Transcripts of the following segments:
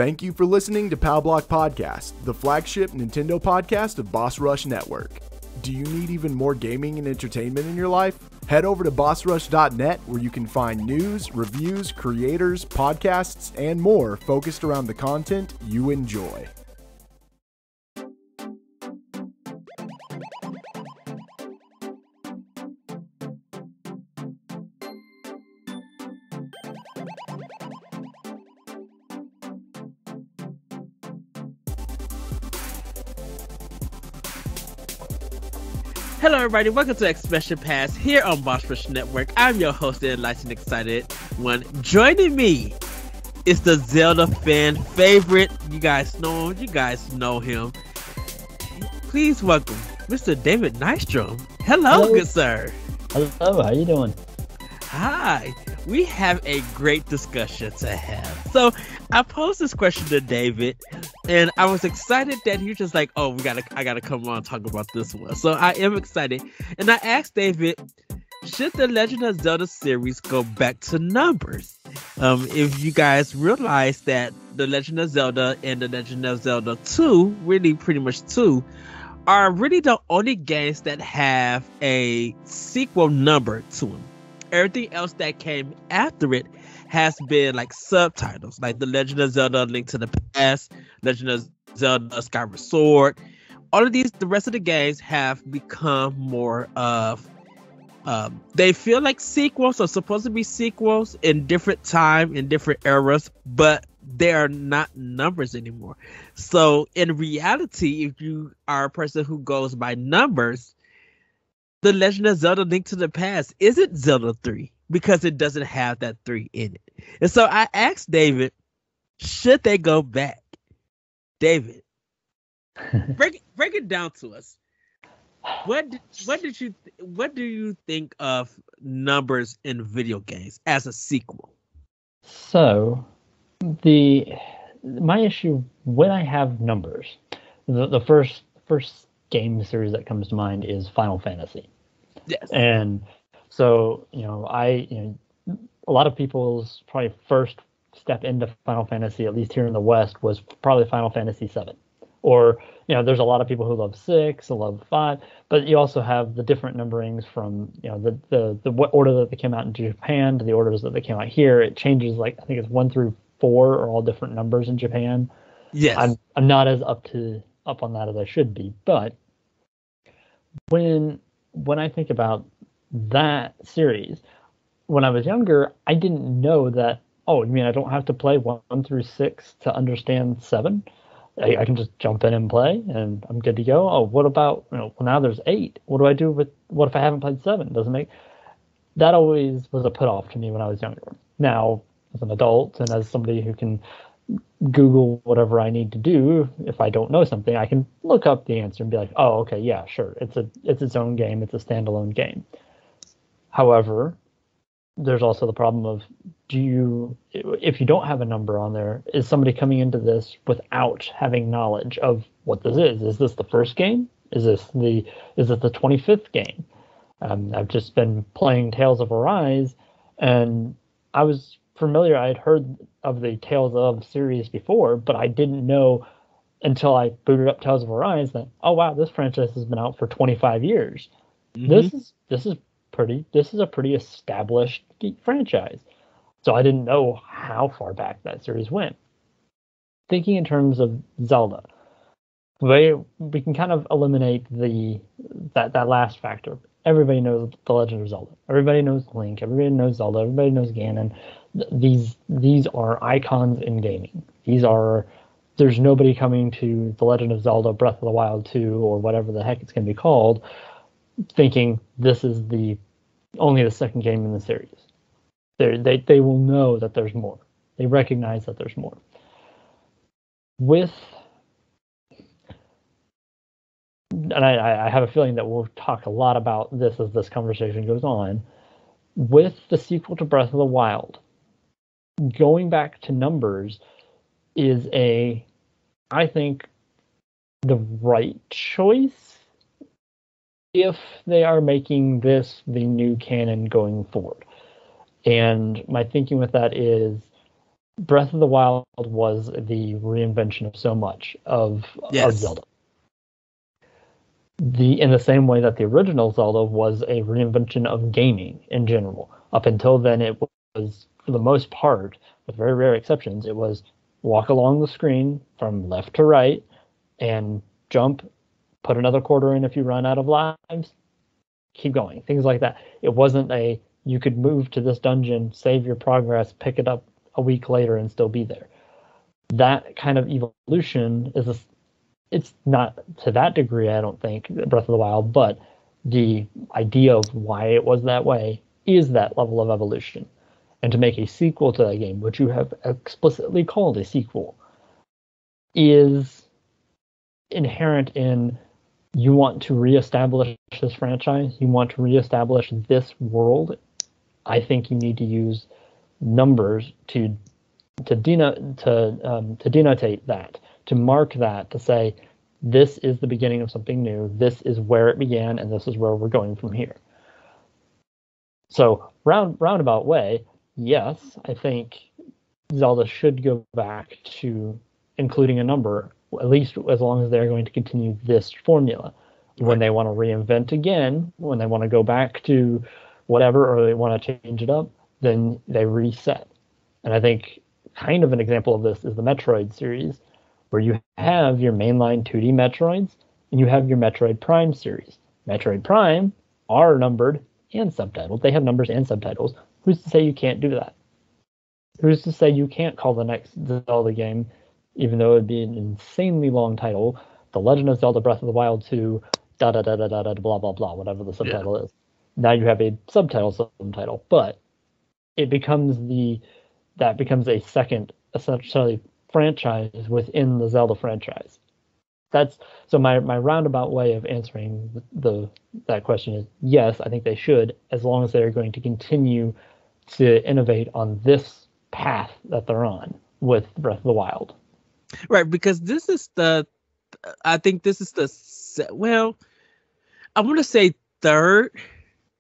Thank you for listening to Pal Block Podcast, the flagship Nintendo podcast of Boss Rush Network. Do you need even more gaming and entertainment in your life? Head over to bossrush.net where you can find news, reviews, creators, podcasts, and more focused around the content you enjoy. Hello everybody, welcome to Expression Pass here on Boss Rush Network. I'm your host, the enlightened, excited one. Joining me is the Zelda fan favorite. You guys know him. Please welcome Mr. David Nystrom. Hello, good sir. Hello, how you doing? Hi. We have a great discussion to have. So I posed this question to David, and I was excited that he was just like, "Oh, I gotta come on and talk about this one." So I am excited, and I asked David, should the Legend of Zelda series go back to numbers? If you guys realize that the Legend of Zelda and the Legend of Zelda 2, really pretty much 2, are really the only games that have a sequel number to them. Everything else that came after it has been like subtitles, like The Legend of Zelda: Link to the Past, Legend of Zelda: Skyward Sword. All of these, the rest of the games have become more of, they feel like sequels, or supposed to be sequels in different time, in different eras, but they are not numbers anymore. So in reality, if you are a person who goes by numbers, The Legend of Zelda: Link to the Past isn't Zelda 3 because it doesn't have that 3 in it. And so I asked David, should they go back? David, break it down to us. What do you think of numbers in video games as a sequel? So, my issue when I have numbers, the first game series that comes to mind is Final Fantasy. Yes. And so, a lot of people's probably first step into Final Fantasy, at least here in the West, was probably Final Fantasy 7. Or, there's a lot of people who love 6, who love 5, but you also have the different numberings from, the what order that they came out in Japan to the orders that they came out here. It changes, like, I think it's 1 through 4 are all different numbers in Japan. Yes. I'm not as up on that as I should be, but when I think about that series, when I was younger, I didn't know that, oh, you mean I don't have to play 1 through 6 to understand 7? I can just jump in and play and I'm good to go. Oh, what about, well, now there's 8. What do I do what if I haven't played 7? That always was a put off to me when I was younger. Now, as an adult and as somebody who can Google whatever I need to do, if I don't know something, I can look up the answer and be like, oh, okay, yeah, sure. It's its own game. It's a standalone game. However, there's also the problem of, if you don't have a number on there, is somebody coming into this without having knowledge of what this is? Is this the first game? Is this the 25th game? I've just been playing Tales of Arise, and I was familiar. I had heard of the Tales of series before, but I didn't know until I booted up Tales of Arise that, oh wow, this franchise has been out for 25 years. Mm-hmm. This is a pretty established franchise. So I didn't know how far back that series went. Thinking in terms of Zelda, we can kind of eliminate that last factor. Everybody knows The Legend of Zelda. Everybody knows Link. Everybody knows Zelda. Everybody knows Ganon. These are icons in gaming. There's nobody coming to The Legend of Zelda Breath of the Wild 2 or whatever the heck it's going to be called thinking this is only the second game in the series. They will know that there's more. They recognize that there's more. And I have a feeling that we'll talk a lot about this as this conversation goes on. With the sequel to Breath of the Wild, going back to numbers is I think, the right choice if they are making this the new canon going forward. And my thinking with that is Breath of the Wild was the reinvention of so much of Zelda. In the same way that the original Zelda was a reinvention of gaming in general. Up until then, it was, for the most part, with very rare exceptions, it was walk along the screen from left to right and jump, put another quarter in if you run out of lives, keep going, things like that. It wasn't you could move to this dungeon, save your progress, pick it up a week later and still be there. That kind of evolution it's not to that degree, I don't think, Breath of the Wild, but the idea of why it was that way is that level of evolution. And to make a sequel to that game, which you have explicitly called a sequel, is inherent in you want to reestablish this franchise, you want to reestablish this world. I think you need to use numbers to denotate that, to mark that, to say this is the beginning of something new, this is where it began, and this is where we're going from here. So roundabout way, yes, I think Zelda should go back to including a number, at least as long as they're going to continue this formula. When they want to reinvent again, when they want to go back to whatever, or they want to change it up, then they reset. And I think kind of an example of this is the Metroid series, where you have your mainline 2D Metroids, and you have your Metroid Prime series. Metroid Prime are numbered and subtitled. They have numbers and subtitles. Who's to say you can't do that? Who's to say you can't call the next Zelda game, even though it would be an insanely long title, The Legend of Zelda Breath of the Wild 2, da-da-da-da-da-da, blah, blah, blah, whatever the subtitle is. Now you have a subtitle, but it becomes a second, essentially, franchise within the Zelda franchise. That's so my roundabout way of answering that question is yes, I think they should, as long as they're going to continue to innovate on this path that they're on with Breath of the Wild. Right, because I think this is I want to say third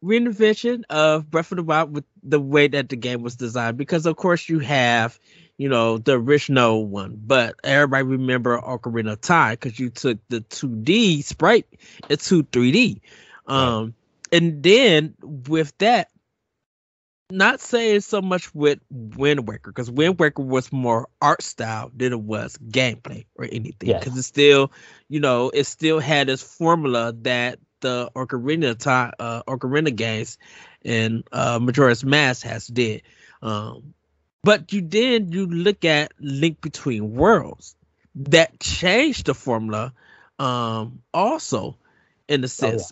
reinvention of Breath of the Wild with the way that the game was designed, because of course you have, the original one, but everybody remember Ocarina of Time because you took the 2D sprite into 3D. Right. And then with that, not saying so much with Wind Waker, because Wind Waker was more art style than it was gameplay or anything, because it still, it still had this formula that the Ocarina games and Majora's Mask has did. But you look at Link Between Worlds that changed the formula also, in a sense,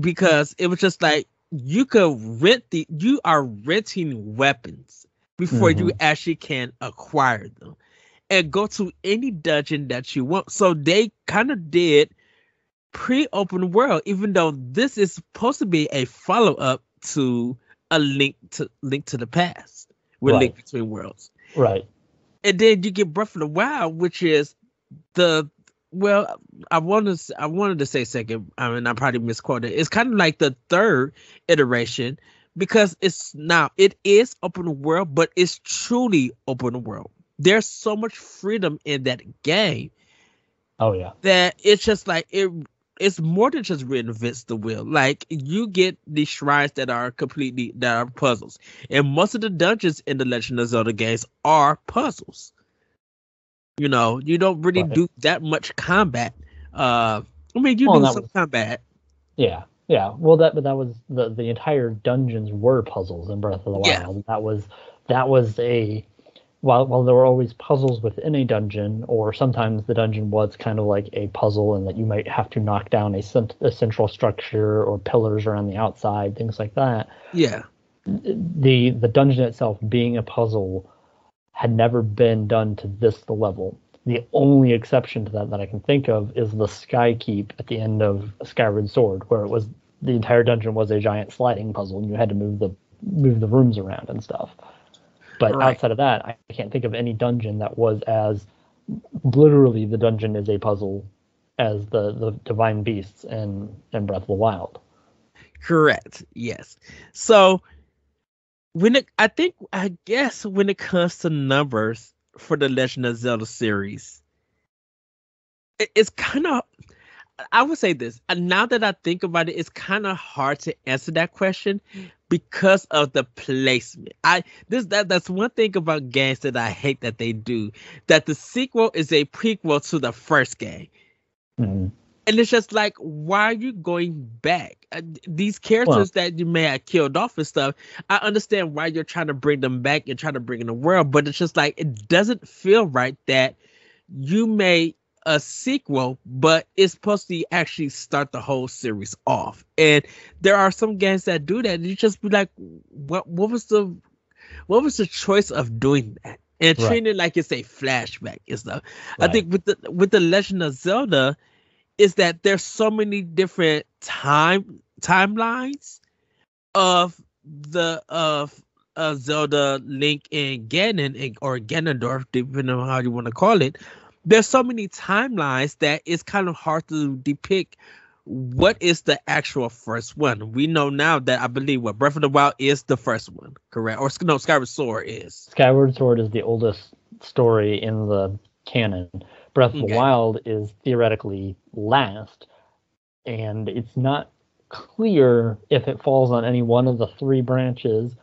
because it was just like you are renting weapons before you actually can acquire them and go to any dungeon that you want. So they kind of did pre-open world, even though this is supposed to be a follow-up to a Link to the Past with Link Between Worlds. Right. And then you get Breath of the Wild, which is I wanted to say second. I mean, I probably misquoted. It's kind of like the third iteration, because it is open world, but it's truly open world. There's so much freedom in that game. Oh yeah. That it's just like it's more than just reinvents the wheel. Like, you get these shrines that are puzzles, and most of the dungeons in the Legend of Zelda games are puzzles. You don't really do that much combat. I mean, you do some combat. Yeah. Well, that was the entire dungeons were puzzles in Breath of the Wild. Yeah. That was while there were always puzzles within a dungeon, or sometimes the dungeon was kind of like a puzzle, and that you might have to knock down a central structure or pillars around the outside, things like that. Yeah. The dungeon itself being a puzzle had never been done to this level. The only exception to that I can think of is the Sky Keep at the end of Skyward Sword, where it was the entire dungeon was a giant sliding puzzle, and you had to move the rooms around and stuff. But outside of that, I can't think of any dungeon that was as literally the dungeon is a puzzle as the Divine Beasts and Breath of the Wild. Correct. Yes. So I guess when it comes to numbers for the Legend of Zelda series, it's kind of, I would say this. And now that I think about it, it's kind of hard to answer that question because of the placement. That's one thing about games that I hate that they do. That the sequel is a prequel to the first game. Mhm. And it's just like, why are you going back? These Well, characters that you may have killed off and stuff, I understand why you're trying to bring them back and trying to bring in the world, but it's just like, it doesn't feel right that you made a sequel, but it's supposed to actually start the whole series off. And there are some games that do that. And you just be like, what was the choice of doing that? And right, treating it like it's a flashback and stuff. I right, think with the Legend of Zelda, is that there's so many different timelines of the of Zelda, Link, and Ganon, or Ganondorf, depending on how you want to call it. There's so many timelines that it's kind of hard to depict what is the actual first one. We know now that I believe what Breath of the Wild is the first one, correct? Or no, Skyward Sword is. Skyward Sword is the oldest story in the canon. Breath of the Okay. Wild is theoretically last, and it's not clear if it falls on any one of the three branches.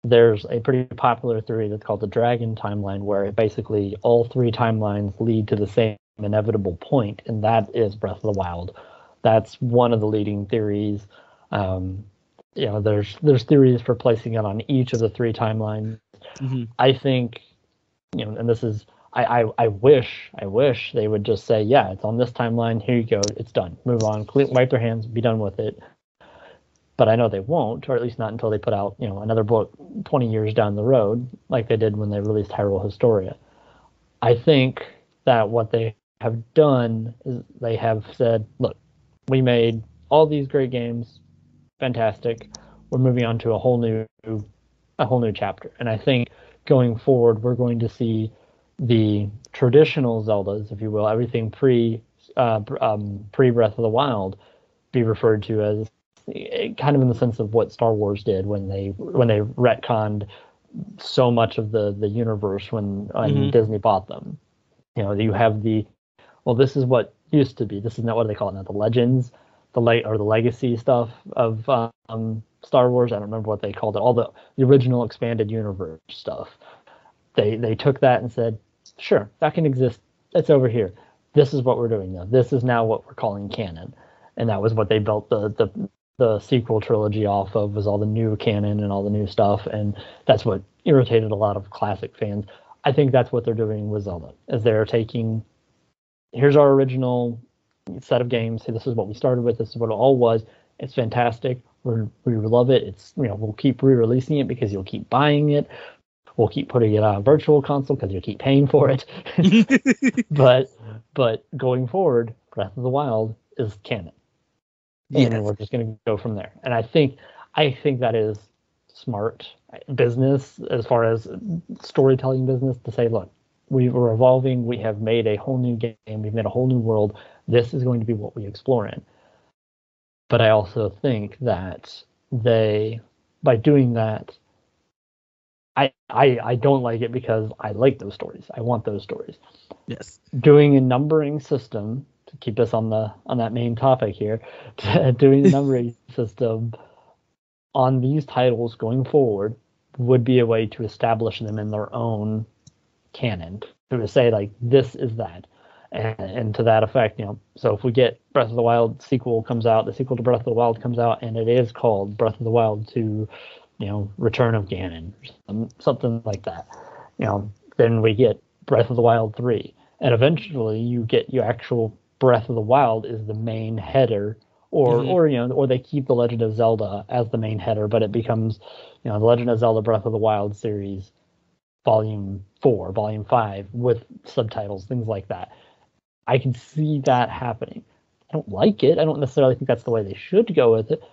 There's a pretty popular theory that's called the Dragon Timeline, where basically all three timelines lead to the same inevitable point, and that is Breath of the Wild. That's one of the leading theories. Um, there's theories for placing it on each of the three timelines. Mm-hmm. I think, and this is, I wish they would just say, yeah, it's on this timeline. Here you go, it's done. Move on, wipe their hands, be done with it. But I know they won't, or at least not until they put out, another book 20 years down the road, like they did when they released Hyrule Historia. I think that what they have done is they have said, look, we made all these great games, fantastic. We're moving on to a whole new chapter. And I think going forward, we're going to see the traditional Zeldas, if you will, everything pre Breath of the Wild, be referred to as kind of in the sense of what Star Wars did when they retconned so much of the universe when Mm-hmm. Disney bought them. You have this is what used to be. This is not what they call it now. The Legends, or the Legacy stuff of Star Wars. I don't remember what they called it. All the original expanded universe stuff. They took that and said, sure, that can exist. It's over here. This is what we're doing now. This is now what we're calling canon, and that was what they built the sequel trilogy off of, was all the new canon and all the new stuff, and that's what irritated a lot of classic fans. I think that's what they're doing with Zelda, is they're taking, here's our original set of games. This is what we started with. This is what it all was. It's fantastic. We love it. It's, we'll keep re-releasing it because you'll keep buying it. We'll keep putting it on a virtual console because you'll keep paying for it. but going forward, Breath of the Wild is canon, and Yes. we're just going to go from there. And I think that is smart business, as far as storytelling business, to say, look, we're evolving. We have made a whole new game. We've made a whole new world. This is going to be what we explore in. But I also think that by doing that, I don't like it because I like those stories. I want those stories. Yes. Doing a numbering system, to keep us on that main topic here, doing the numbering system on these titles going forward would be a way to establish them in their own canon, to say, like, this is that, and to that effect. So if we get Breath of the Wild sequel comes out, the sequel to Breath of the Wild comes out, and it is called Breath of the Wild 2, Return of Ganon, something like that, then we get Breath of the Wild 3, and eventually you get your actual Breath of the Wild is the main header, or they keep the Legend of Zelda as the main header, but it becomes, the Legend of Zelda Breath of the Wild series Volume 4, Volume 5, with subtitles, things like that. I can see that happening. I don't like it. I don't necessarily think that's the way they should go with it,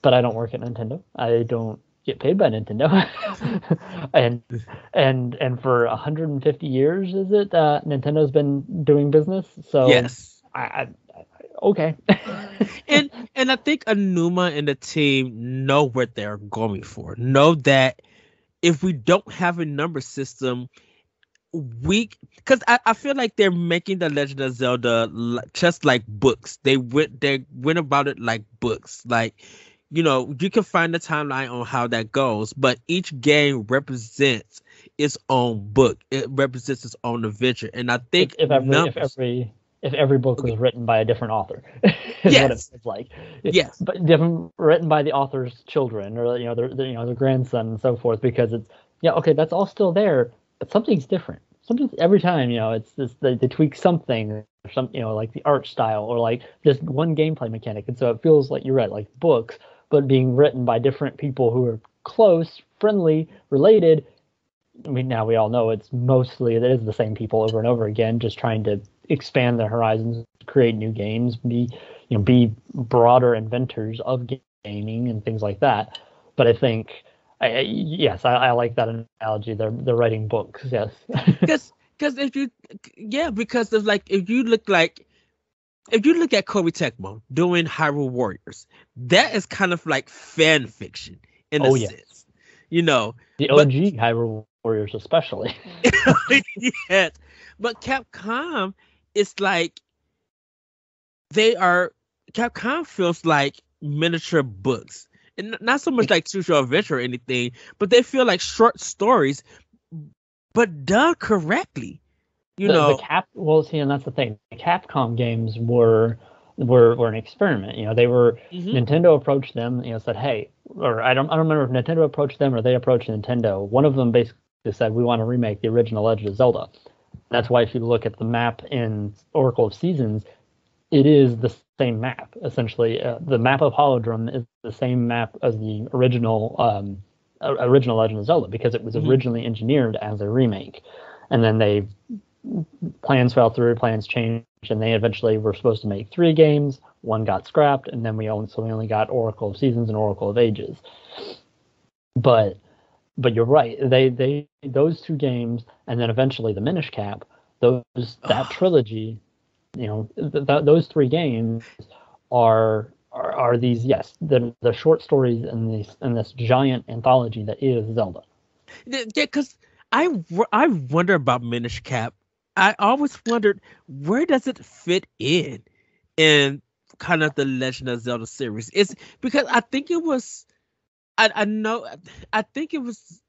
but I don't work at Nintendo. I don't get paid by Nintendo. and for 150 years, is it, Nintendo's been doing business? So Yes. okay. And I think Anuma and the team know what they're going for. Know that if we don't have a number system, because I feel like they're making the Legend of Zelda just like books. They went about it like books. Like, you can find the timeline on how that goes, but each game represents its own book. It represents its own adventure, and I think if every book was written by a different author, is what it feels like. Yes, but different, written by the author's children, or their grandson and so forth. Because that's all still there, but something's different. Every time, it's this, they tweak something, or like the art style, or like just one gameplay mechanic, and so it feels like, you're right, like books, but being written by different people who are close, friendly, related. I mean, now we all know it is the same people over and over again, just trying to expand their horizons, create new games, be broader inventors of gaming and things like that. But I think, I like that analogy. They're writing books, yes. Because if you look at Koei Tecmo doing Hyrule Warriors, that is kind of like fan fiction in a sense, The OG Hyrule Warriors, especially. Yes, but Capcom, it's like Capcom feels like miniature books, and not so much like Choose Your Adventure or anything, but they feel like short stories, but done correctly. And that's the thing. The Capcom games were an experiment. They were Nintendo approached them, said, hey, or I don't remember if Nintendo approached them or they approached Nintendo. One of them basically said, we want to remake the original Legend of Zelda. That's why if you look at the map in Oracle of Seasons, it is the same map, essentially. The map of Holodrum is the same map as the original Legend of Zelda, because it was originally engineered as a remake. And then plans fell through, plans changed, and they eventually were supposed to make 3 games. One got scrapped, and then we only got Oracle of Seasons and Oracle of Ages. But you're right. Those 2 games, and then eventually the Minish Cap, that trilogy, those 3 games are these, the short stories in this giant anthology that is Zelda. Yeah, because I wonder about Minish Cap. I always wondered, where does it fit in kind of the Legend of Zelda series? It's because I think it was. I think it was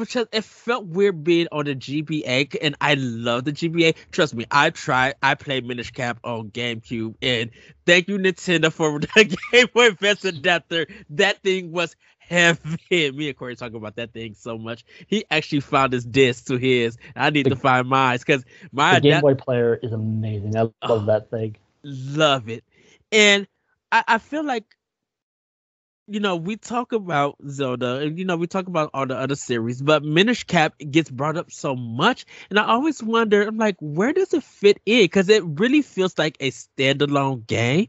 just, it felt weird being on the GBA, and I love the GBA. Trust me, I played Minish Cap on GameCube, and thank you Nintendo for the Game Boy Advance adapter. That thing was heavy. Me and Corey talk about that thing so much. He actually found his disc to his. I need to find mine because the Game Boy player is amazing. I love that thing. Love it, and I feel like, we talk about Zelda, and we talk about all the other series, but Minish Cap gets brought up so much, and I always wonder, I'm like, where does it fit in? Because it really feels like a standalone game,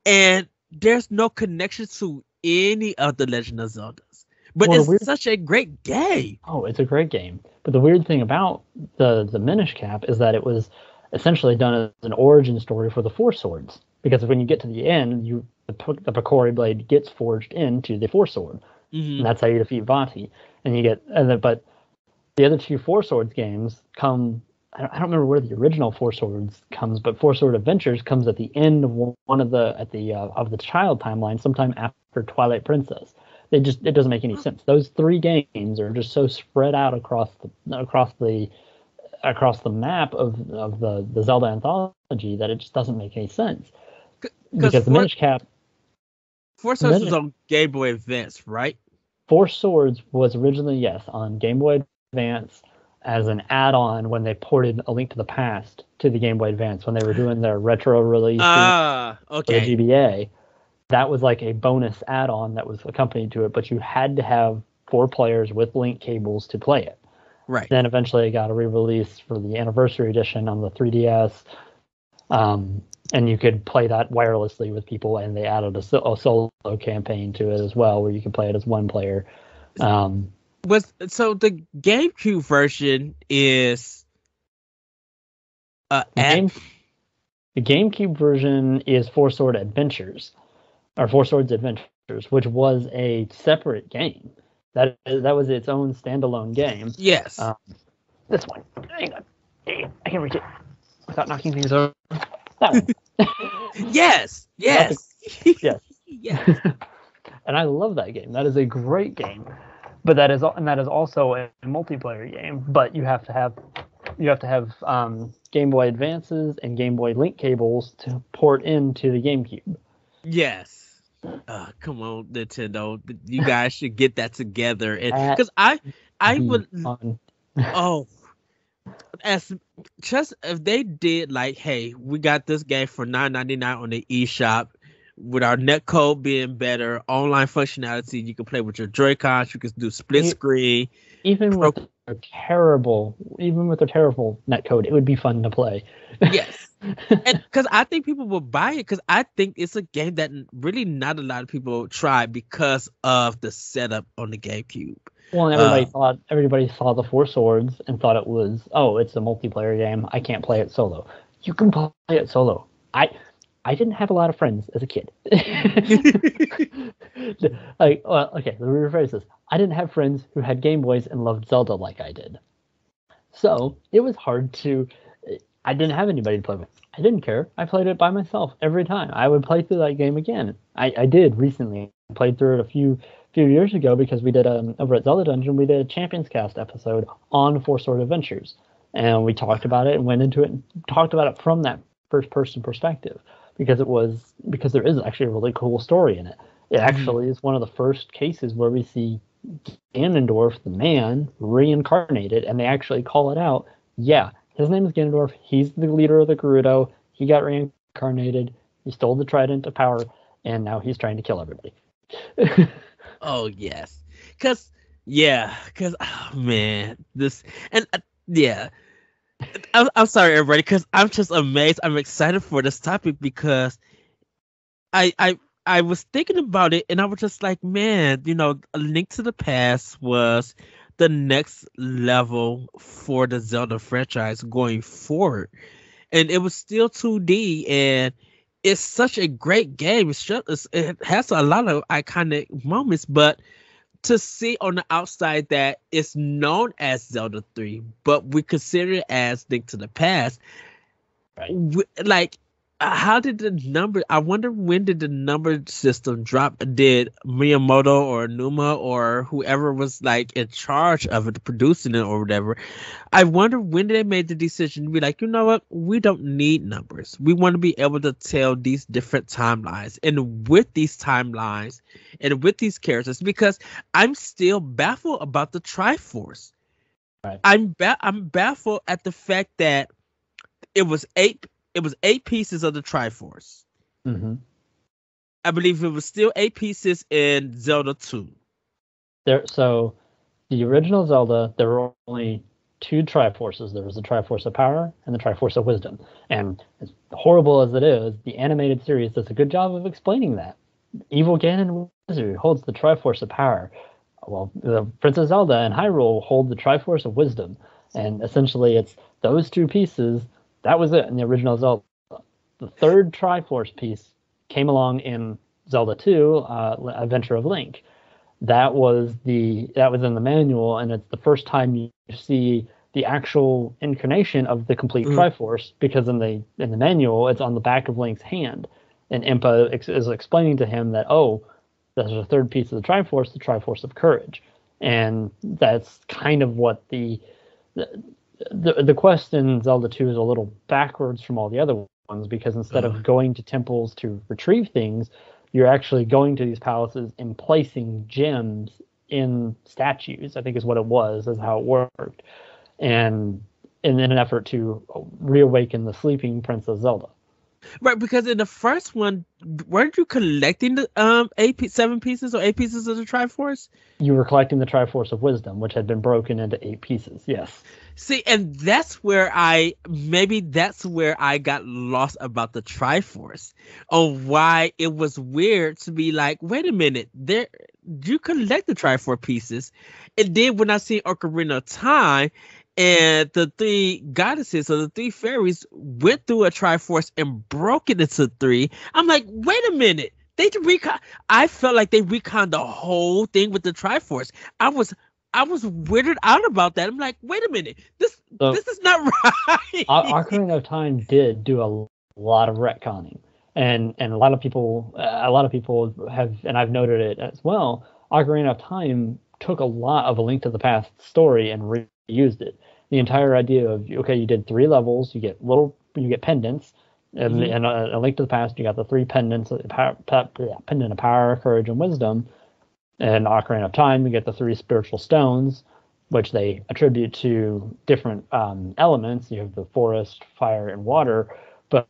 and there's no connection to any of the Legend of Zeldas. But it's such a great game. Oh, it's a great game. But the weird thing about the Minish Cap is that it was essentially done as an origin story for the Four Swords. Because when you get to the end, the Picori blade gets forged into the Four Sword, and that's how you defeat Vati. But the other 2 Four Swords games come. I don't remember where the original Four Swords comes, but Four Sword Adventures comes at the end of of the child timeline, sometime after Twilight Princess. It doesn't make any sense. Those 3 games are just so spread out across the map of the Zelda anthology that it just doesn't make any sense. Because the Minish Cap, Four Swords was on Game Boy Advance, right? Four Swords was originally, on Game Boy Advance as an add-on when they ported A Link to the Past to the Game Boy Advance when they were doing their retro release for the GBA. That was like a bonus add-on that was accompanied to it, but you had to have 4 players with link cables to play it. Right. Then eventually it got a re-release for the Anniversary Edition on the 3DS. And you could play that wirelessly with people, and they added a solo campaign to it as well, where you could play it as one player. So the GameCube version is the GameCube version is Four Swords Adventures, which was a separate game. That was its own standalone game. Yes. This one. Hang on. I can reach it without knocking things over. That one. Yes. Yes. Yes. Yes. And I love that game. That is a great game. But that is also a multiplayer game. But you have to have Game Boy Advances and Game Boy Link cables to port into the GameCube. Yes. Come on, Nintendo. You guys should get that together. And because I would as just if they did like, hey, we got this game for $9.99 on the eShop with our net code being better, online functionality, you can play with your Joy-Cons, you can do split screen. Even with their terrible net code, it would be fun to play. Yes. And because I think people will buy it because I think it's a game that really not a lot of people try because of the setup on the GameCube. Well, and everybody saw the Four Swords and thought it was, it's a multiplayer game. I can't play it solo. You can play it solo. I didn't have a lot of friends as a kid. Let me rephrase this. I didn't have friends who had Game Boys and loved Zelda like I did. So it was hard to. I didn't have anybody to play with. I didn't care. I played it by myself every time. I would play through that game again. I did recently. I played through it a few years ago because we did over at Zelda Dungeon. We did a Champions Cast episode on Four Sword Adventures, and we talked about it and went into it and talked about it from that first person perspective. Because there is actually a really cool story in it. It actually is one of the first cases where we see Ganondorf, the man, reincarnated, and they actually call it out. Yeah, his name is Ganondorf. He's the leader of the Gerudo. He got reincarnated. He stole the Trident of Power, and now he's trying to kill everybody. Oh yes, because oh man, I'm sorry, everybody, because I'm just amazed. I'm excited for this topic because I was thinking about it and I was just like, man, A Link to the Past was the next level for the Zelda franchise going forward. And it was still 2D and it's such a great game. It has a lot of iconic moments, but to see on the outside that it's known as Zelda 3, but we consider it as Link to the Past. Right. How did the number? I wonder when did the number system drop? Did Miyamoto or Numa or whoever was in charge of it, producing it or whatever? I wonder when they made the decision to be like, you know what? We don't need numbers. We want to be able to tell these different timelines, and with these timelines, and with these characters, because I'm still baffled about the Triforce. Right. I'm baffled at the fact that it was 8 pieces of the Triforce. Mm-hmm. I believe it was still 8 pieces in Zelda 2. So the original Zelda, there were only 2 Triforces. There was the Triforce of Power and the Triforce of Wisdom. And as horrible as it is, the animated series does a good job of explaining that. Evil Ganon Wizard holds the Triforce of Power. Well, the Princess Zelda and Hyrule hold the Triforce of Wisdom. And essentially it's those 2 pieces. That was it in the original Zelda. The third Triforce piece came along in Zelda 2, Adventure of Link. That was in the manual, and it's the first time you see the actual incarnation of the complete Triforce, because in the manual it's on the back of Link's hand, and Impa is explaining to him that there's a third piece of the Triforce of Courage, and that's kind of what the quest in Zelda 2 is a little backwards from all the other ones, because instead of going to temples to retrieve things, you're actually going to these palaces and placing gems in statues, I think is what it was, is how it worked. And in an effort to reawaken the sleeping Princess Zelda. Right, because in the first one, weren't you collecting the 7 pieces or 8 pieces of the Triforce? You were collecting the Triforce of Wisdom, which had been broken into 8 pieces, yes. See, and that's where I got lost about the Triforce, on why it was weird to be like, wait a minute, you collect the Triforce pieces, and then when I see Ocarina of Time, and the 3 goddesses or the 3 fairies went through a Triforce and broke it into 3. I'm like, wait a minute. I felt like they reconned the whole thing with the Triforce. I was weirded out about that. I'm like, wait a minute, this is not right. Ocarina of Time did do a lot of retconning, and a lot of people have, and I've noted it as well. Ocarina of Time took a lot of A Link to the Past story and reused it. The entire idea of, okay, you did 3 levels, you get pendants, and in A Link to the Past, you got the 3 pendants, pendant of power, courage, and wisdom. And Ocarina of Time, you get the 3 spiritual stones, which they attribute to different elements. You have the forest, fire, and water, but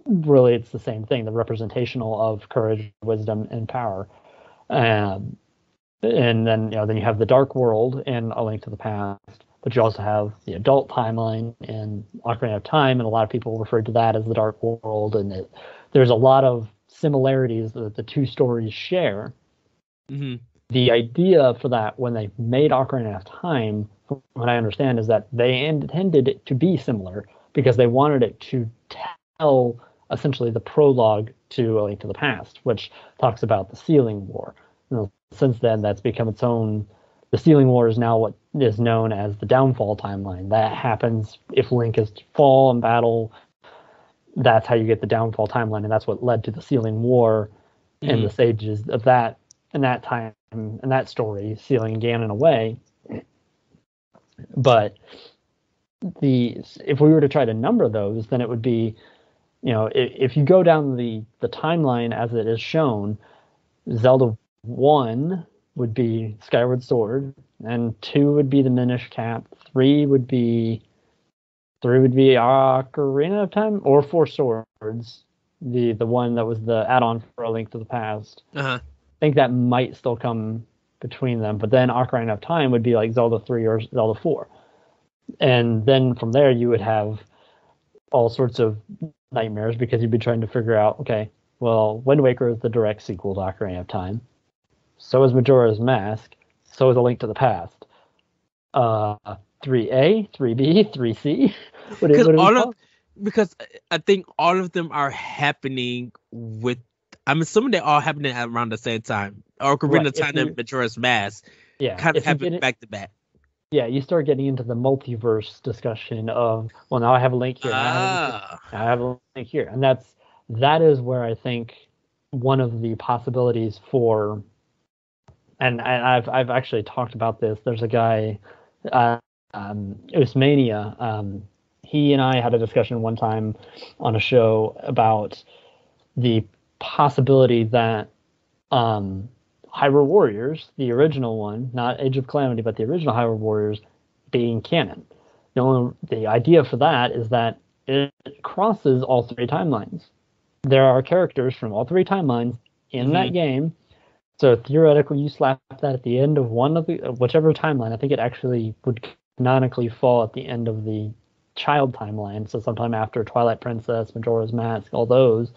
really it's the same thing, the representational of courage, wisdom, and power. And then you have the Dark World in A Link to the Past, but you also have the adult timeline in Ocarina of Time, and a lot of people refer to that as the Dark World. And there's a lot of similarities that the 2 stories share. Mm-hmm. The idea for that, when they made Ocarina of Time, from what I understand, is that they intended it to be similar because they wanted it to tell essentially the prologue to A Link to the Past, which talks about the Sealing War. Since then, that's become its own. The Sealing War is now what is known as the Downfall timeline. That happens if Link is to fall in battle. That's how you get the Downfall timeline, and that's what led to the Sealing War and the stages of that. In that time, in that story, sealing Ganon away. But if we were to try to number those, then it would be, if you go down the timeline as it is shown, Zelda 1 would be Skyward Sword, and 2 would be the Minish Cap, 3 would be Ocarina of Time, or Four Swords, the one that was the add-on for A Link to the Past. Uh-huh. I think that might still come between them, but then Ocarina of Time would be like Zelda 3 or Zelda 4. And then from there, you would have all sorts of nightmares because you'd be trying to figure out, okay, well, Wind Waker is the direct sequel to Ocarina of Time. So is Majora's Mask. So is A Link to the Past. 3A, 3B, 3C. Because I think all of them are happening with. I'm assuming they're all happening around the same time. Ocarina of Time and Majora's Mask kind of happen back to back. Yeah, you start getting into the multiverse discussion of, well, now I have a link here, now I have a link here. And that is where I think one of the possibilities for, and I've actually talked about this. There's a guy, Usmania, he and I had a discussion one time on a show about the possibility that Hyrule Warriors, the original one, not Age of Calamity, but the original Hyrule Warriors, being canon. The idea for that is that it crosses all 3 timelines. There are characters from all 3 timelines in that game, so theoretically you slap that at the end of one of the whichever timeline. I think it actually would canonically fall at the end of the child timeline, so sometime after Twilight Princess, Majora's Mask, all those.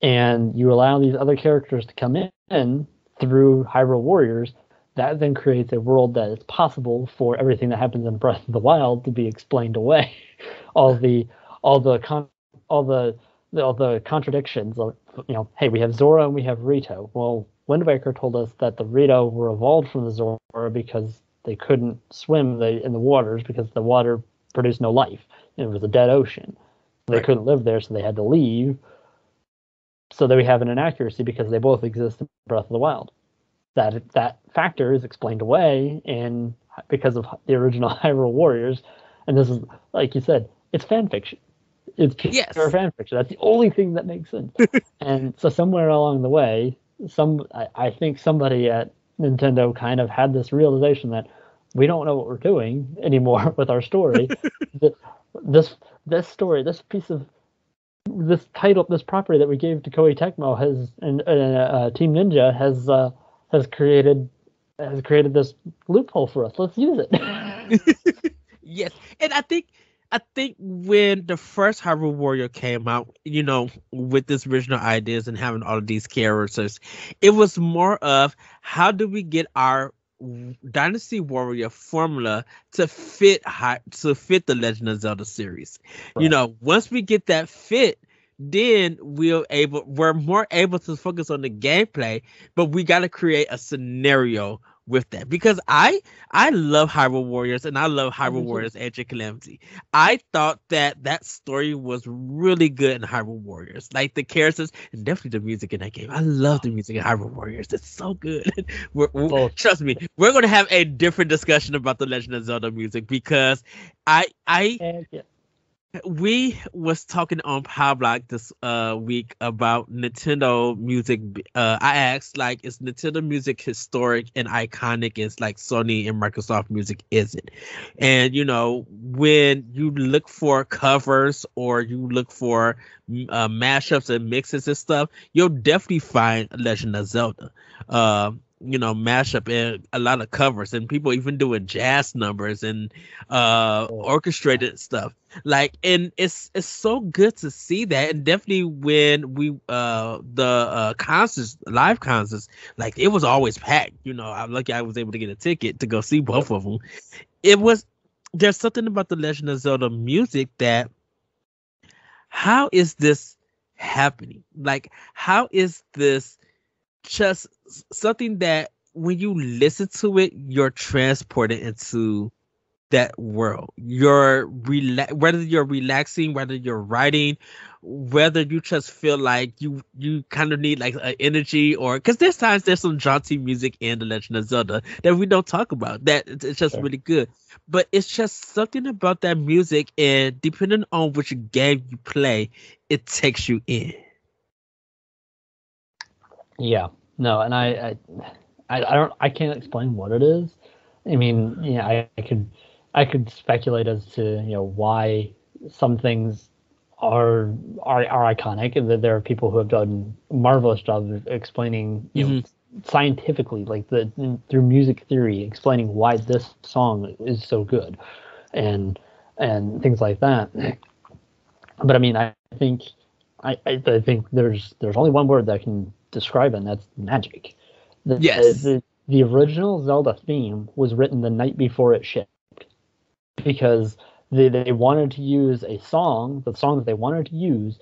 And you allow these other characters to come in through Hyrule Warriors. That then creates a world that is possible for everything that happens in Breath of the Wild to be explained away. all the contradictions. Hey, we have Zora and we have Rito. Well, Wind Waker told us that the Rito were evolved from the Zora because they couldn't swim in the waters because the water produced no life. It was a dead ocean. They couldn't live there, so they had to leave. So that we have an inaccuracy because they both exist in Breath of the Wild. That factor is explained away because of the original Hyrule Warriors, and this is, like you said, it's fan fiction. It's pure fan fiction. That's the only thing that makes sense. And so somewhere along the way, I think somebody at Nintendo kind of had this realization that we don't know what we're doing anymore with our story. This story, this piece of this title, this property that we gave to Koei Tecmo Team Ninja has created this loophole for us. Let's use it. Yes, and I think when the first Hyrule Warrior came out, with this original ideas and having all of these characters, it was more of how do we get our Dynasty Warrior formula to fit the Legend of Zelda series. Right. Once we get that fit, then we're more able to focus on the gameplay, but we got to create a scenario with that, because I love Hyrule Warriors, and I love Hyrule Warriors Age Calamity. I thought that story was really good in Hyrule Warriors, like the characters and definitely the music in that game. I love the music in Hyrule Warriors. It's so good. Trust me, we're gonna have a different discussion about the Legend of Zelda music, because I we was talking on Power Block this week about Nintendo music. I asked, like, is Nintendo music historic and iconic as like Sony and Microsoft music isn't? And when you look for covers or you look for mashups and mixes and stuff, you'll definitely find Legend of Zelda. Mashup and a lot of covers, and people even doing jazz numbers and orchestrated stuff. Like, and it's so good to see that. And definitely when we the concerts, live concerts, like, it was always packed. I'm lucky I was able to get a ticket to go see both of them. There's something about the Legend of Zelda music that, how is this happening? Like, how is this just something that when you listen to it, you're transported into that world. Whether you're relaxing, whether you're writing, whether you just feel like you kind of need like an energy, or because there's some jaunty music in The Legend of Zelda that we don't talk about, that it's just really good. But it's just something about that music, and depending on which game you play, it takes you in. Yeah, no, and I can't explain what it is. I mean, I could speculate as to why some things are iconic, and that there are people who have done a marvelous job of explaining scientifically, like through music theory, explaining why this song is so good, and things like that. But I mean, I think there's only one word that can describe it, and that's magic. The original Zelda theme was written the night before it shipped, because they wanted to use the song that they wanted to use.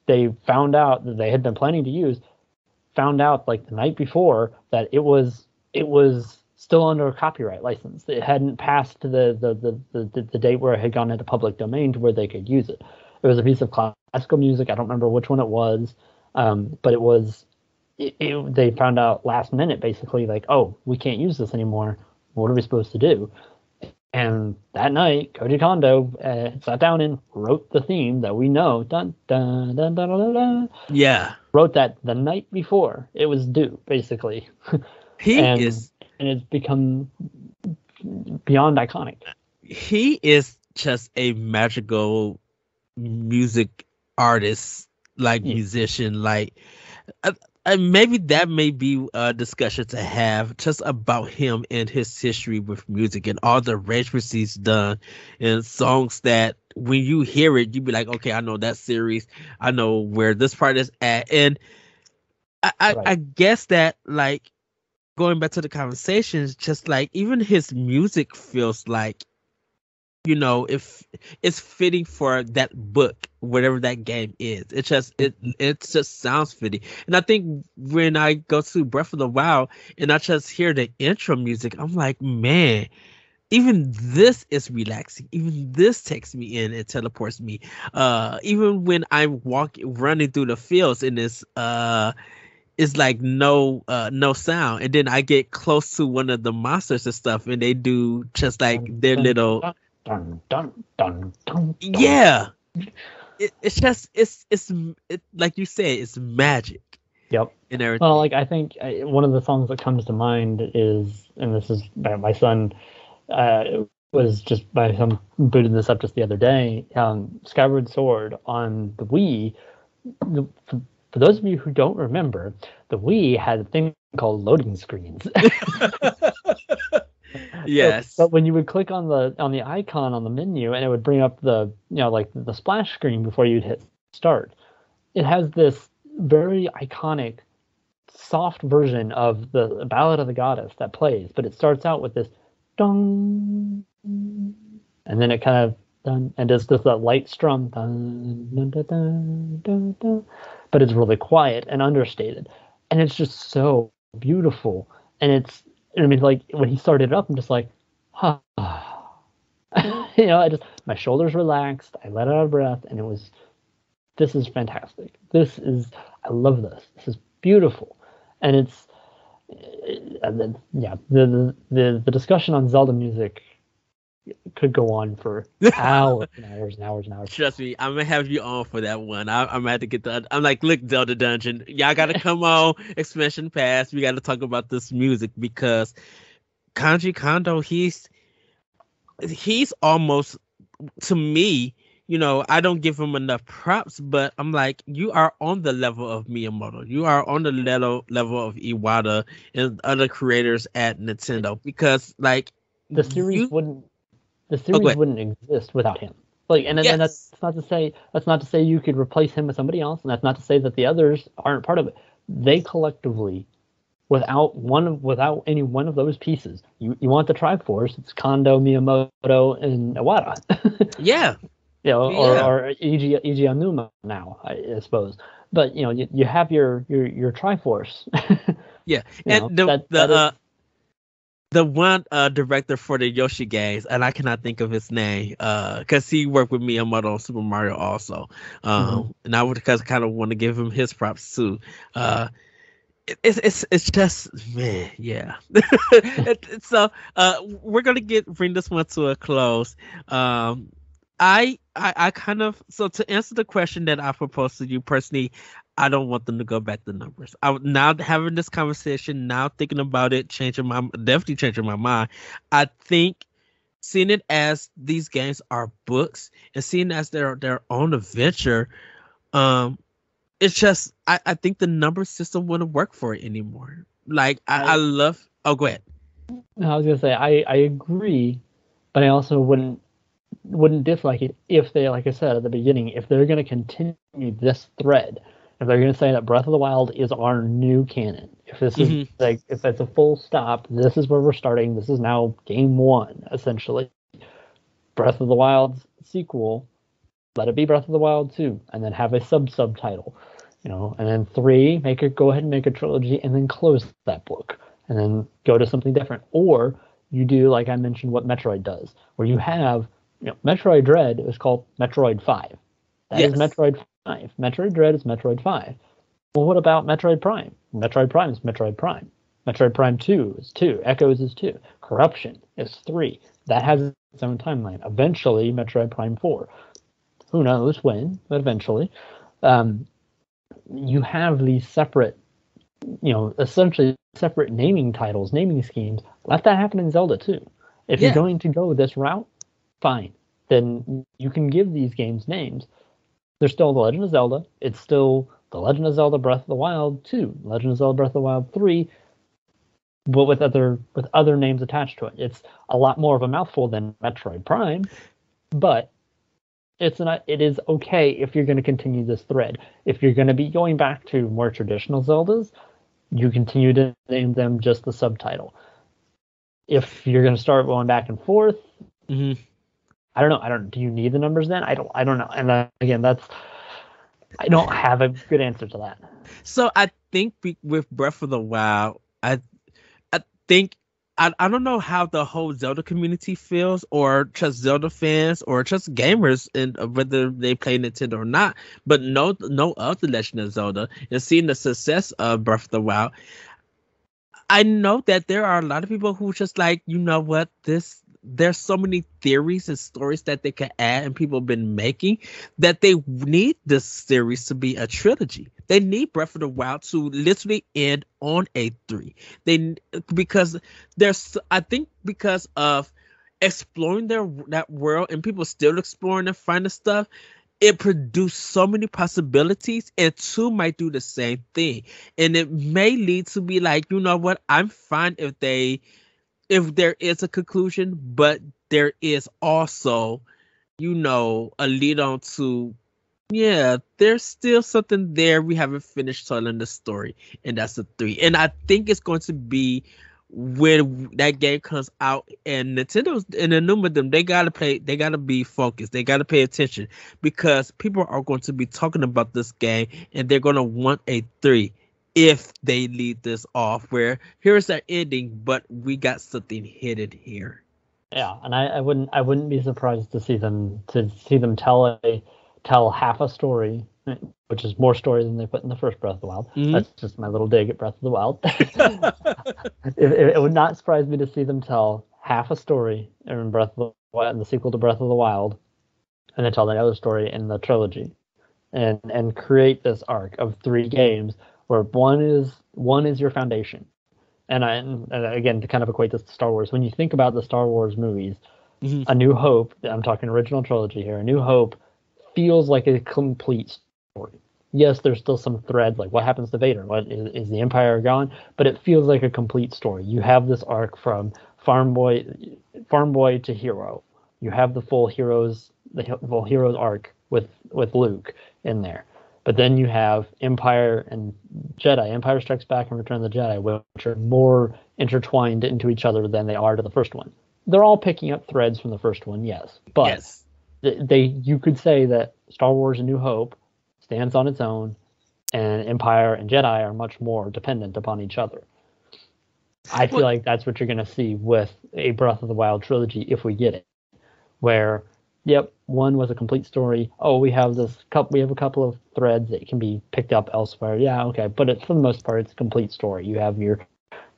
They found out that they had been planning to use, found out like the night before that it was still under a copyright license. It hadn't passed the date where it had gone into public domain to where they could use it. It was a piece of classical music. I don't remember which one it was, but it was. They found out last minute, basically, like, oh, we can't use this anymore. What are we supposed to do? And that night, Koji Kondo sat down and wrote the theme that we know. Dun, dun, dun, dun, dun, dun. Yeah. Wrote that the night before it was due, basically. And it's become beyond iconic. He is just a magical music artist, like musician, like. Maybe that may be a discussion to have just about him and his history with music and all the arrangements he's done and songs that when you hear it, you be like, okay, I know that series. I know where this part is at. And I guess that, like, going back to the conversations, just like even his music feels like, if it's fitting for that book, whatever that game is, it just sounds fitting. And I think when I go to Breath of the Wild and I just hear the intro music, I'm like, man, even this is relaxing. Even this takes me in and teleports me. Even when I'm running through the fields and it's like no sound, and then I get close to one of the monsters and stuff, and they do just like their little. Dun, dun, dun, dun, yeah, it's like you said, it's magic. Yep. And everything. Well, like, I think one of the songs that comes to mind is, and this is my son was just my son booted this up just the other day. Skyward Sword on the Wii. For those of you who don't remember, the Wii had a thing called loading screens. Yes. But when you would click on the icon on the menu, and it would bring up the like the splash screen before you'd hit start, it has this very iconic soft version of the Ballad of the Goddess that plays, but it starts out with this dong, and then it kind of dun, and it's just that light strum, dun, dun, dun, dun, dun, dun, but it's really quiet and understated, and it's just so beautiful. And it's, I mean, like when he started it up, I'm just like, huh. I just, my shoulders relaxed, I let out a breath, and it was, this is fantastic. I love this. This is beautiful, and it's, and then, yeah, the discussion on Zelda music could go on for hours and hours and hours and hours. Trust me, I'm gonna have you on for that one. I'm gonna have to get the. I'm like, look, Zelda Dungeon, y'all gotta come on, expansion pass. We gotta talk about this music because Kanji Kondo, he's almost, to me, I don't give him enough props, but I'm like, you are on the level of Miyamoto. You are on the level of Iwata and other creators at Nintendo because, like, the series wouldn't exist without him. Like, and that's not to say you could replace him with somebody else, and that's not to say that the others aren't part of it. They collectively, without any one of those pieces, you want the Triforce, it's Kondo, Miyamoto, and Iwata. Yeah. Or Eiji Aonuma now, I suppose. But you have your Triforce. Yeah, and the one director for the Yoshi games, and I cannot think of his name, because he worked with Miyamoto on Super Mario also. And I would kind of want to give him his props too. It's just, man, yeah. So we're gonna bring this one to a close. I kind of, so to answer the question that I proposed to you personally, I don't want them to go back to numbers. Now having this conversation, now thinking about it, definitely changing my mind. I think seeing it as these games are books and seeing as their own adventure, it's just, I think the number system wouldn't work for it anymore. Like I love. Oh, go ahead. No, I was gonna say I agree, but I also wouldn't dislike it if they, like I said at the beginning, if they're going to continue this thread, if they're going to say that Breath of the Wild is our new canon, if this is like, if it's a full stop, this is where we're starting, this is now game one, essentially. Breath of the Wild's sequel, let it be Breath of the Wild 2, and then have a subtitle, and then 3, go ahead and make a trilogy, and then close that book, and then go to something different. Or you do, like I mentioned, what Metroid does, where you have, Metroid Dread is called Metroid 5. That is Metroid 5. Metroid Dread is Metroid 5. Well, what about Metroid Prime? Metroid Prime is Metroid Prime. Metroid Prime 2 is 2. Echoes is 2. Corruption is 3. That has its own timeline. Eventually, Metroid Prime 4. Who knows when, but eventually. You have these separate, essentially separate naming titles, naming schemes. Let that happen in Zelda too. If you're going to go this route, fine. Then you can give these games names. There's still The Legend of Zelda. It's still The Legend of Zelda Breath of the Wild 2, Legend of Zelda Breath of the Wild 3, but with other names attached to it. It's a lot more of a mouthful than Metroid Prime, but it is okay if you're going to continue this thread. If you're going to be going back to more traditional Zeldas, you continue to name them just the subtitle. If you're going to start going back and forth, I don't know. Do you need the numbers then? I don't know. And again, I don't have a good answer to that. So I think with Breath of the Wild, I think I don't know how the whole Zelda community feels, or just Zelda fans, or just gamers, and whether they play Nintendo or not. But no of the Legend of Zelda, and seeing the success of Breath of the Wild, I know that there are a lot of people who just like, what, there's so many theories and stories that they can add, and people have been making, that they need this series to be a trilogy. They need Breath of the Wild to literally end on a 3. Because of exploring that world, and people still exploring and finding stuff, it produced so many possibilities, and 2 might do the same thing. And it may lead to be like, what, I'm fine if there is a conclusion, but there is also, a lead on to, there's still something there. We haven't finished telling the story, and that's a 3. And I think it's going to be when that game comes out, and Nintendo's and the number of them, they gotta be focused, they gotta pay attention, because people are going to be talking about this game, and they're gonna want a 3 if they lead this off where here's our ending, but we got something hidden here. Yeah, and I wouldn't be surprised to see them tell half a story, which is more story than they put in the first Breath of the Wild. Mm-hmm. That's just my little dig at Breath of the Wild. It would not surprise me to see them tell half a story in Breath of the Wild, in the sequel to Breath of the Wild, and then tell the other story in the trilogy, and create this arc of 3 games where one is your foundation. And again, to kind of equate this to Star Wars, when you think about the Star Wars movies, mm-hmm. A New Hope, I'm talking original trilogy here, A New Hope feels like a complete story. Yes, there's still some threads, like what happens to Vader? What is the Empire gone? But it feels like a complete story. You have this arc from farm boy to hero. You have the full heroes arc with Luke in there. But then you have Empire and Jedi, Empire Strikes Back and Return of the Jedi, which are more intertwined into each other than they are to the first one. They're all picking up threads from the first one, yes. But yes. You could say that Star Wars A New Hope stands on its own, and Empire and Jedi are much more dependent upon each other. I feel like that's what you're going to see with a Breath of the Wild trilogy if we get it, where, yep, one was a complete story. Oh, we have a couple of threads that can be picked up elsewhere. Yeah, okay, but for the most part, it's a complete story. You have your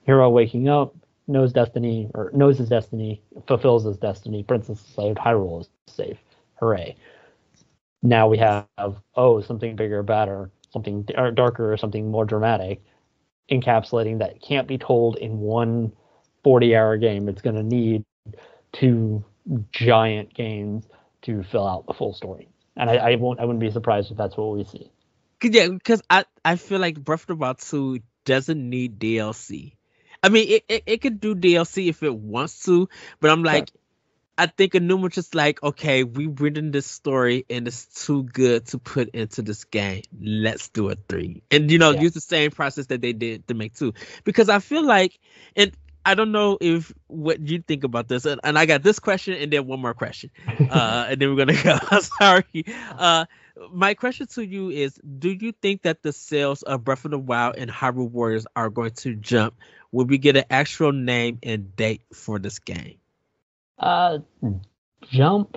hero waking up, knows his destiny, fulfills his destiny. Princess is saved, Hyrule is safe. Hooray! Now we have something bigger, better, something darker, or something more dramatic, encapsulating that can't be told in one 40-hour game. It's going to need 2 giant games to fill out the full story, and I wouldn't be surprised if that's what we see. Yeah, because I feel like Breath of the Wild 2 doesn't need DLC. I mean, it could do DLC if it wants to, but I'm like, I think Anuma's just like, okay, we've written this story and it's too good to put into this game. Let's do a 3. And, use the same process that they did to make 2. Because I feel like, and I don't know what you think about this, and I got this question and then one more question. And then we're going to go. I'm sorry. My question to you is, do you think that the sales of Breath of the Wild and Hyrule Warriors are going to jump when we get an actual name and date for this game? Jump.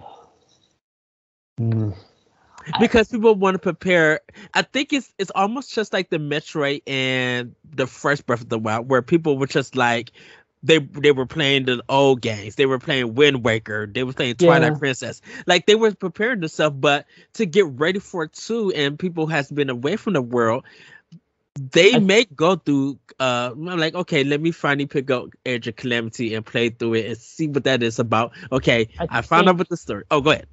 Because people want to prepare. I think it's almost just like the Metroid and the first Breath of the Wild, where people were just like, they were playing the old games. They were playing Wind Waker. They were playing Twilight Princess. Like, they were preparing themselves, but to get ready for 2, and people has been away from the world, they may go through. I'm like, okay, let me finally pick up Edge of Calamity and play through it and see what that is about. Okay, I found out what the story. Oh, go ahead.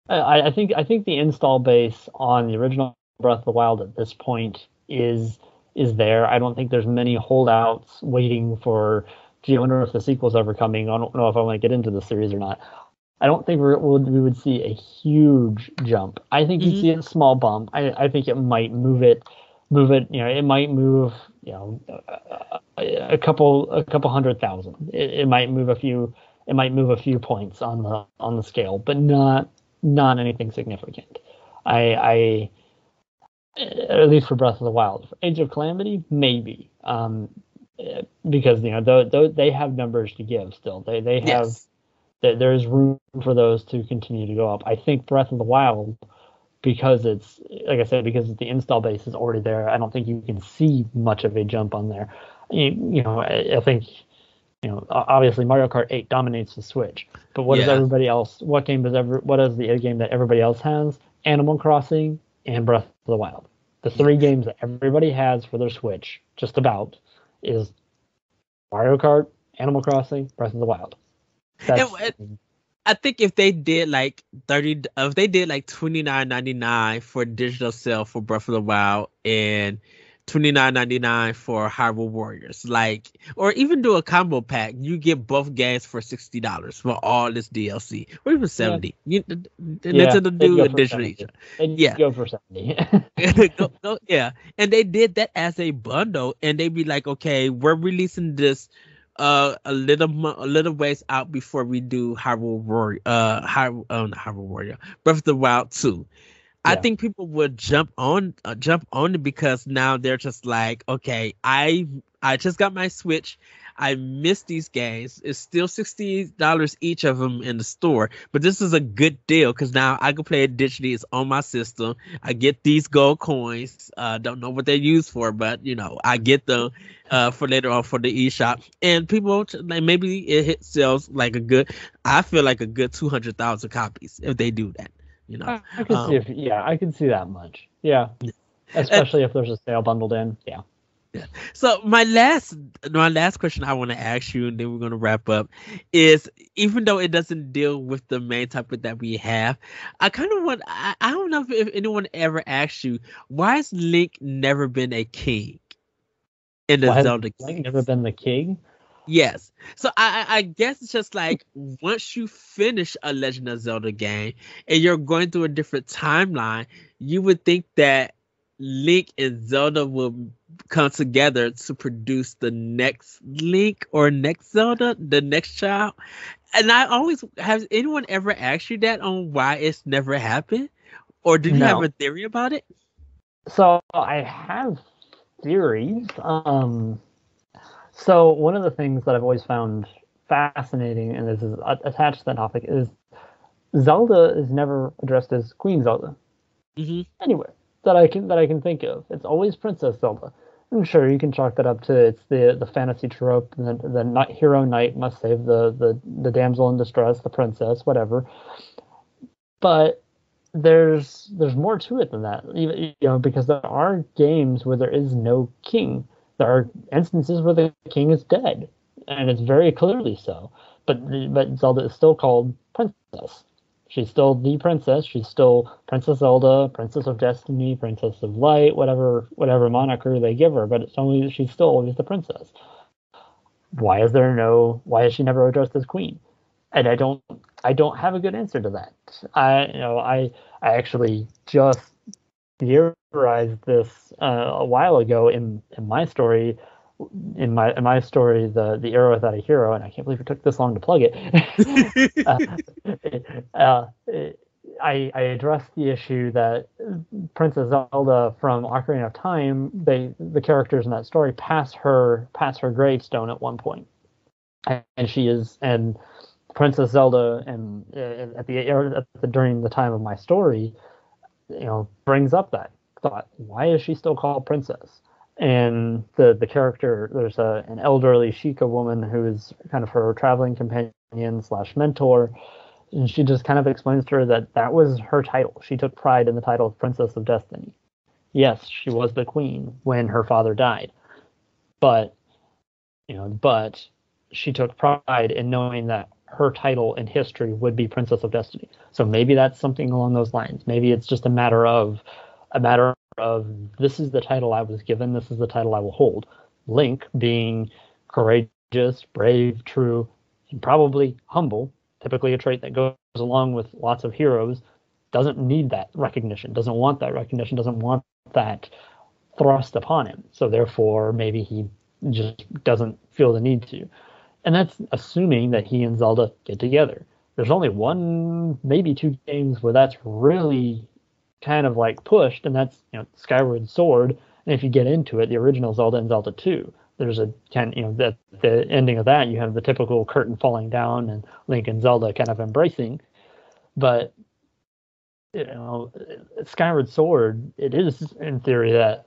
I think the install base on the original Breath of the Wild at this point is there. I don't think there's many holdouts waiting for, gee, I wonder if the sequel's ever coming. I don't know if I want to get into the series or not. I don't think we would see a huge jump. I think you'd see a small bump. I think it might move it. It might move, a couple 100,000. It might move a few. It might move a few points on the scale, but not anything significant. I at least for Breath of the Wild. For Age of Calamity, maybe, because they have numbers to give still. They have there's room for those to continue to go up. I think Breath of the Wild, because it's, like I said, because the install base is already there, I don't think you can see much of a jump on there. I think, obviously Mario Kart 8 dominates the Switch, but what does everybody else? What is the game that everybody else has? Animal Crossing and Breath of the Wild. The 3 games that everybody has for their Switch, just about, is Mario Kart, Animal Crossing, Breath of the Wild. I think if they did like $29.99 for digital sale for Breath of the Wild and $29.99 for Hyrule Warriors, or even do a combo pack, you get both games for $60 for all this DLC, or even $70. Nintendo do additionally. Go for $70. And they did that as a bundle, and they'd be like, okay, we're releasing this a little ways out before we do Hyrule Warrior, not Hyrule Warrior, Breath of the Wild 2. I Yeah. think people would jump on it because now they're just like, okay, I just got my Switch. I missed these games. It's still $60 each of them in the store, but this is a good deal because now I can play it digitally. It's on my system. I get these gold coins. Don't know what they're used for, but I get them for later on for the eShop. And people like maybe it sells like a good. I feel like a good 200,000 copies if they do that. I could see I could see that much. Yeah. Especially if there's a sale bundled in. Yeah. Yeah. So my last question I want to ask you, and then we're going to wrap up, is even though it doesn't deal with the main topic that we have, I kind of want I don't know if anyone ever asked you, why has Link never been a king in the Why Zelda has Link games? never been the king? Yes. So I guess it's just like once you finish a Legend of Zelda game and you're going through a different timeline, you would think that Link and Zelda will come together to produce the next Link or next Zelda, the next child. And I always has anyone ever asked you that on why it's never happened? Or did you have No. a theory about it? So I have theories. So one of the things that I've always found fascinating, and this is attached to that topic, is Zelda is never addressed as Queen Zelda anywhere that I can think of. It's always Princess Zelda. And sure, you can chalk that up to it's the fantasy trope, the hero knight must save the damsel in distress, the princess, whatever. But there's more to it than that, because there are games where there is no king. There are instances where the king is dead, and it's very clearly so. But Zelda is still called Princess. She's still the princess. She's still Princess Zelda, Princess of Destiny, Princess of Light, whatever moniker they give her. But she's still always the princess. Why is she never addressed as queen? And I don't have a good answer to that. I actually just theorized this a while ago in my story. In my story, the Arrow Without a Hero, and I can't believe it took this long to plug it. I addressed the issue that Princess Zelda from Ocarina of Time, the characters in that story pass her gravestone at one point, and Princess Zelda and during the time of my story, brings up that thought. Why is she still called Princess? And the character, there's an elderly Sheikah woman who is kind of her traveling companion / mentor, and she just kind of explains to her that was her title. She took pride in the title of Princess of Destiny. Yes, she was the queen when her father died, but she took pride in knowing that her title in history would be Princess of Destiny. So maybe that's something along those lines. Maybe it's just a matter of this is the title I was given, this is the title I will hold. Link being courageous, brave, true, and probably humble, typically a trait that goes along with lots of heroes, doesn't need that recognition, doesn't want that recognition, doesn't want that thrust upon him. So therefore, maybe he just doesn't feel the need to. And that's assuming that he and Zelda get together. There's only one, maybe two games where that's really kind of like pushed, and that's Skyward Sword. And if you get into it, the original Zelda and Zelda 2, there's the ending of that, you have the typical curtain falling down and Link and Zelda kind of embracing. But Skyward Sword, it is in theory that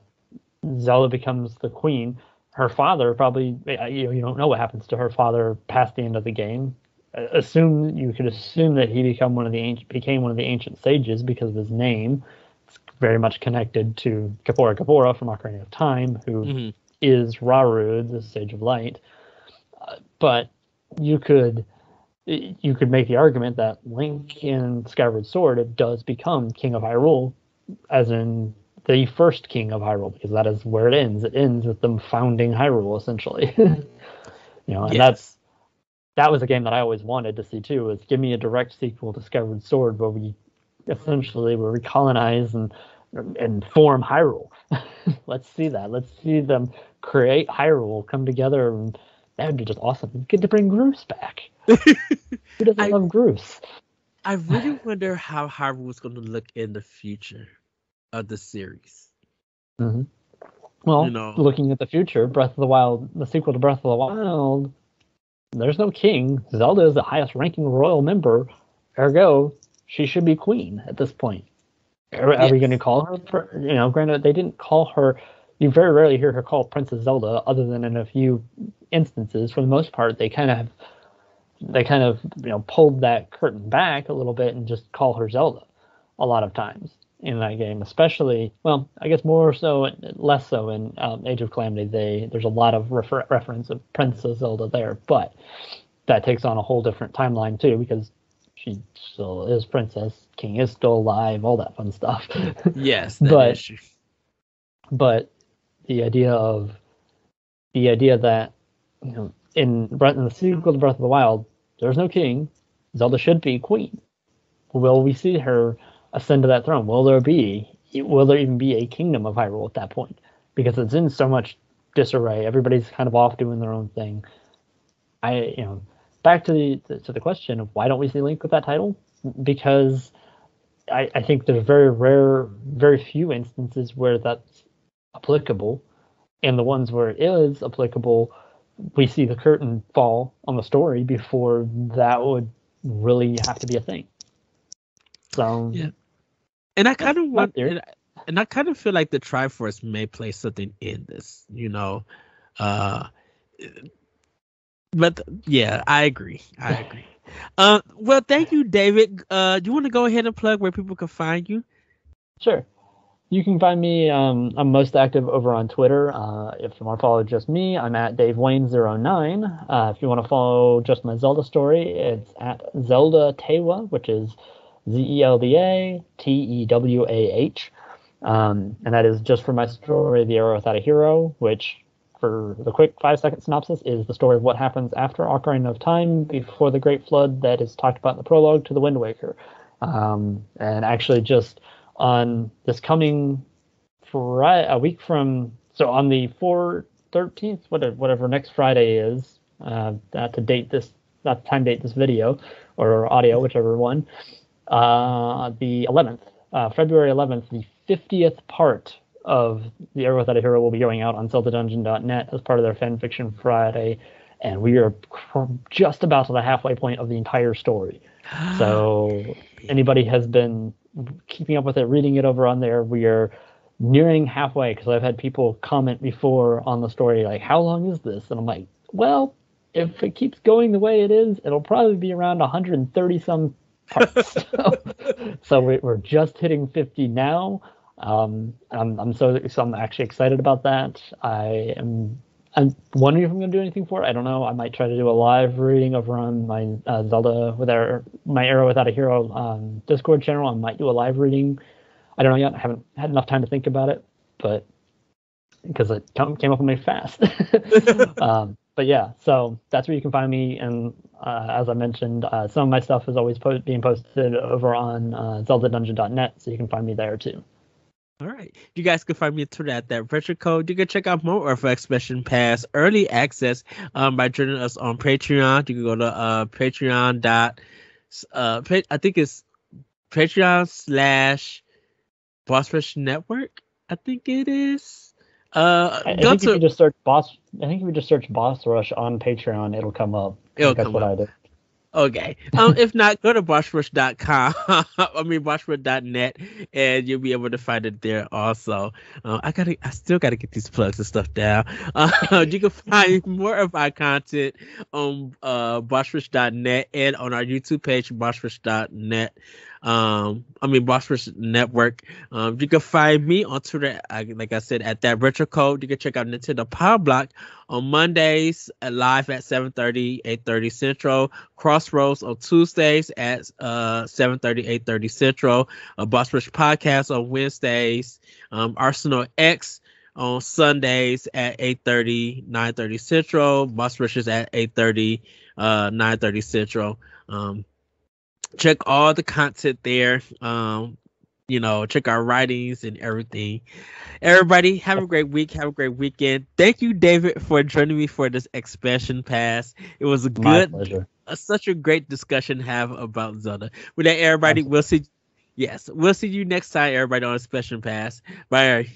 Zelda becomes the queen. Her father probably, you don't know what happens to her father past the end of the game. You could assume that he became one of the ancient sages because of his name. It's very much connected to Gabora from Ocarina of Time, who is Rauru, the Sage of Light. But you could make the argument that Link in Skyward Sword, it does become King of Hyrule, as in the first king of Hyrule, because that is where it ends. It ends with them founding Hyrule, essentially. And that was a game that I always wanted to see too. Was give me a direct sequel to Skyward Sword where we colonize and form Hyrule. Let's see that. Let's see them create Hyrule, come together and That would be just awesome. Get to bring Groose back. Who doesn't love Groose? I really wonder how Hyrule's going to look in the future of the series. Mm-hmm. Well, You know, looking at the future, Breath of the Wild, the sequel to Breath of the Wild, there's no king. Zelda is the highest ranking royal member. Ergo, she should be queen at this point. Are we going to call her? You know, granted, they didn't call her. You very rarely hear her called Princess Zelda, other than in a few instances. For the most part, they kind of pulled that curtain back a little bit and just call her Zelda a lot of times in that game, especially, well, I guess more so, less so in Age of Calamity. There's a lot of reference of Princess Zelda there, but that takes on a whole different timeline too, because she still is princess, king is still alive, all that fun stuff. Yes, that is true. But the idea that, you know, in the sequel to Breath of the Wild, there's no king. Zelda should be queen. Will we see her ascend to that throne? Will there even be a kingdom of Hyrule at that point? Because it's in so much disarray. Everybody's kind of off doing their own thing. Back to the question of why don't we see Link with that title? Because I think there's very few instances where that's applicable, and the ones where it is applicable, we see the curtain fall on the story before that would really have to be a thing. So yeah, and I kind of want, and I kind of feel like the Triforce may play something in this, you know. But yeah, I agree. Well, thank you, David. Do you want to go ahead and plug where people can find you? Sure. You can find me. I'm most active over on Twitter. If you want to follow just me, I'm at DaveWayne09. If you want to follow just my Zelda story, it's at Zelda Tewa, which is ZeldaTewah. And that is just for my story, The Era Without a Hero, which, for the quick 5-second synopsis, is the story of what happens after Ocarina of Time, before the Great Flood that is talked about in the prologue to The Wind Waker. And actually just on this coming Friday, a week from, so on the 13th, whatever next Friday is, to date this, not time date this video or audio, whichever one, the 11th, February 11th, the 50th part of The Era Without a Hero will be going out on ZeldaDungeon.net as part of their Fanfiction Friday, and we are just about to the halfway point of the entire story. So anybody has been keeping up with it, reading it over on there, we are nearing halfway, because I've had people comment before on the story, like, how long is this? And I'm like, well, if it keeps going the way it is, it'll probably be around 130 some parts. So we're just hitting 50 now. I'm actually excited about that. I'm wondering if I'm going to do anything for it. I don't know. I might try to do a live reading over on my my Era Without a Hero Discord channel. I might do a live reading. I don't know yet. I haven't had enough time to think about it, but because it came up on me fast. But yeah, so that's where you can find me. And as I mentioned, some of my stuff is always being posted over on ZeldaDungeon.net, so you can find me there too. All right. You guys can find me on Twitter at that retro code. You can check out more of Expression Pass early access by joining us on Patreon. You can go to Patreon. I think it's Patreon/Boss Rush Network. I think it is. I think if you just search Boss Rush on Patreon, it'll come up. That's what I did. Okay. If not, go to bossrush.com. bossrush.net, and you'll be able to find it there also. I still gotta get these plugs and stuff down. You can find more of our content on bossrush.net and on our YouTube page, bossrush.net. Boss Rush Network. You can find me on Twitter, like I said, at that retro code. You can check out Nintendo Power Block on Mondays live at 7:30, 8:30 Central. Crossroads on Tuesdays at 7:30, 8:30 Central. Boss Rush Podcast on Wednesdays. Arsenal X on Sundays at 8:30, 9:30 Central. Boss Rush is at 8:30, 9:30 Central. Check all the content there. check our writings and everything. Everybody, have a great week. Have a great weekend. Thank you, David, for joining me for this expansion pass. It was My pleasure. such a great discussion to have about Zelda. With that, everybody, we'll see you next time, everybody, on Expansion Pass. Bye.